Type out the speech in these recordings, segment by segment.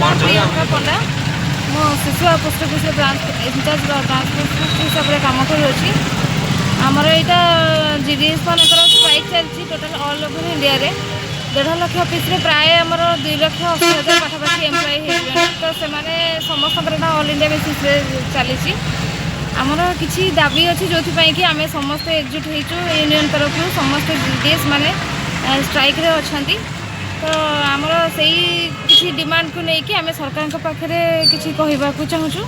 ମୋ ନାଁ ପ୍ରିୟଙ୍କା ପଣ୍ଡା। ମୁଁ ଶିଶୁ post officer branch incharge branch ହିସାବରେ କାମ କରୁଅଛି। ଆମର ଏଇଟା ଜିଡିଏସ୍ ମାନଙ୍କର ଷ୍ଟ୍ରାଇକ୍ ଚାଲିଛି ଟୋଟାଲ ଅଲ୍ ଓଭର୍ ଇଣ୍ଡିଆରେ। 1.5 ଲକ୍ଷ ଅଫିସରେ ପ୍ରାୟ ଆମର 2,80,000 ପାଖାପାଖି ଏମ୍ପ୍ଲୟି ହେଇଯିବେଣି। ତ ସେମାନେ ସମସ୍ତଙ୍କର ଏଇଟା ଅଲ୍ ଇଣ୍ଡିଆ ବେସିସ୍ରେ ଚାଲିଛି। ଆମର କିଛି ଦାବି ଅଛି ଯେଉଁଥିପାଇଁ କି ଆମେ ସମସ୍ତେ ଏକଜୁଟ ହେଇଛୁ ୟୁନିୟନ ତରଫରୁ। ସମସ୍ତେ ଜିଡିଏସ୍ ମାନେ ଷ୍ଟ୍ରାଇକ୍ରେ ଅଛନ୍ତି। ତ ଆମର ସେଇ କିଛି ଡିମାଣ୍ଡକୁ ନେଇକି ଆମେ ସରକାରଙ୍କ ପାଖରେ କିଛି କହିବାକୁ ଚାହୁଁଛୁ।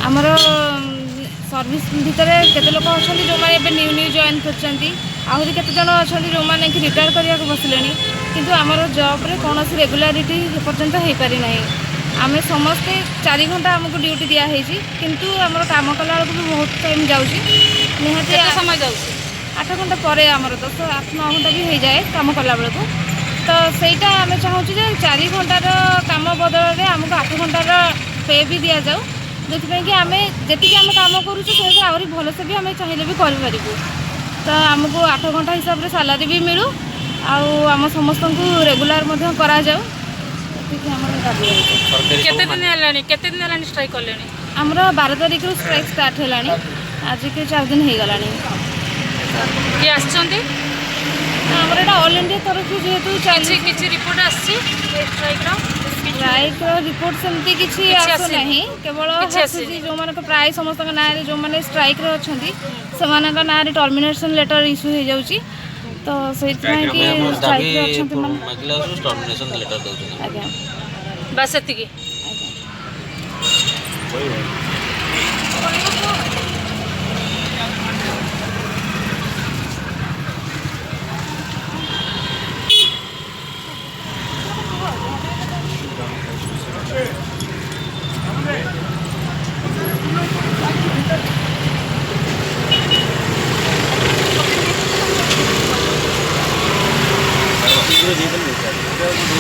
ଆମର ସର୍ଭିସ୍ ଭିତରେ କେତେ ଲୋକ ଅଛନ୍ତି ଯେଉଁମାନେ ଏବେ ନ୍ୟୁ ଜଏନ୍ କରିଛନ୍ତି, ଆହୁରି କେତେଜଣ ଅଛନ୍ତି ଯେଉଁମାନେ କି ରିଟାୟାର କରିବାକୁ ବସିଲେଣି, କିନ୍ତୁ ଆମର ଜବ୍ରେ କୌଣସି ରେଗୁଲାରିଟି ଏପର୍ଯ୍ୟନ୍ତ ହୋଇପାରିନାହିଁ। ଆମେ ସମସ୍ତେ 4 ଘଣ୍ଟା ଆମକୁ ଡ୍ୟୁଟି ଦିଆହେଇଛି, କିନ୍ତୁ ଆମର କାମ କଲାବେଳକୁ ବି ବହୁତ ଟାଇମ୍ ଯାଉଛି। ନିହାତି କେତେ ସମୟ ଯାଉଛି? 8 ଘଣ୍ଟା ପରେ ଆମର 8-9 ଘଣ୍ଟା ବି ହେଇଯାଏ କାମ କଲାବେଳକୁ। ତ ସେଇଟା ଆମେ ଚାହୁଁଛୁ ଯେ 4 ଘଣ୍ଟାର କାମ ବଦଳରେ ଆମକୁ 8 ଘଣ୍ଟାର ପେ ବି ଦିଆଯାଉ, ଯେଉଁଥିପାଇଁ କି ଆମେ ଯେତିକି ଆମେ କାମ କରୁଛୁ ସେଇଟା ଆହୁରି ଭଲସେ ବି ଆମେ ଚାହିଁଲେ ବି କରିପାରିବୁ। ତ ଆମକୁ 8 ଘଣ୍ଟା ହିସାବରେ ସାଲାରୀ ବି ମିଳୁ, ଆଉ ଆମ ସମସ୍ତଙ୍କୁ ରେଗୁଲାର ମଧ୍ୟ କରାଯାଉ, ଏତିକି ଆମର ଦାବି ରହିଛି। କେତେ ଦିନ ହେଲାଣି ଷ୍ଟ୍ରାଇକ୍ କଲେଣି? ଆମର 12 ତାରିଖରୁ ଷ୍ଟ୍ରାଇକ୍ ଷ୍ଟାର୍ଟ ହେଲାଣି, ଆଜିକି 4 ଦିନ ହେଇଗଲାଣି। କିଏ ଆସିଛନ୍ତି? ଆମର ଏଇଟା ଅଲ୍ ଇଣ୍ଡିଆ ତରଫରୁ ଯେହେତୁ କିଛି ରିପୋର୍ଟ ଆସିଛି ଷ୍ଟ୍ରାଇକ୍ର ରିପୋର୍ଟ ସେମିତି କିଛି ଆସୁନାହିଁ। କେବଳ ଆସୁଛି ଯେଉଁମାନଙ୍କ ପ୍ରାୟ ସମସ୍ତଙ୍କ ନାଁରେ ଯେଉଁମାନେ ଷ୍ଟ୍ରାଇକ୍ରେ ଅଛନ୍ତି ସେମାନଙ୍କ ନାଁରେ ଟର୍ମିନେସନ୍ ଲେଟର୍ ଇସ୍ୟୁ ହେଇଯାଉଛି। ତ ସେଇଥିପାଇଁ କି ଷ୍ଟ୍ରାଇକ୍ରେ ଅଛନ୍ତି ମାନେ ଆଜ୍ଞା ବାସ୍ ସେତିକି।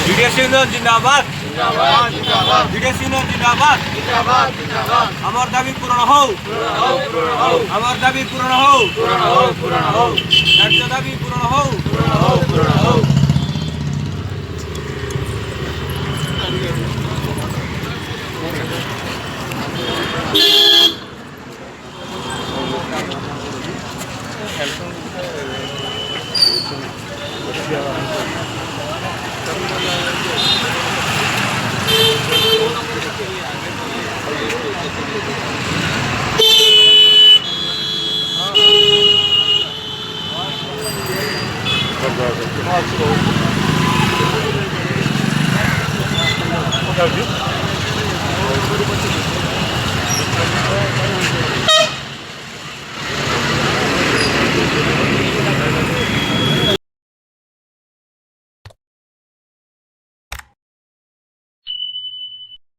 जीडीएस यूनियन जिंदाबाद जीडीएस यूनियन जिंदाबाद আমার দাবি পূরণ হোক আমার দাবি পূরণ হোক ন্যায্য দাবি পূরণ হোক Thank you.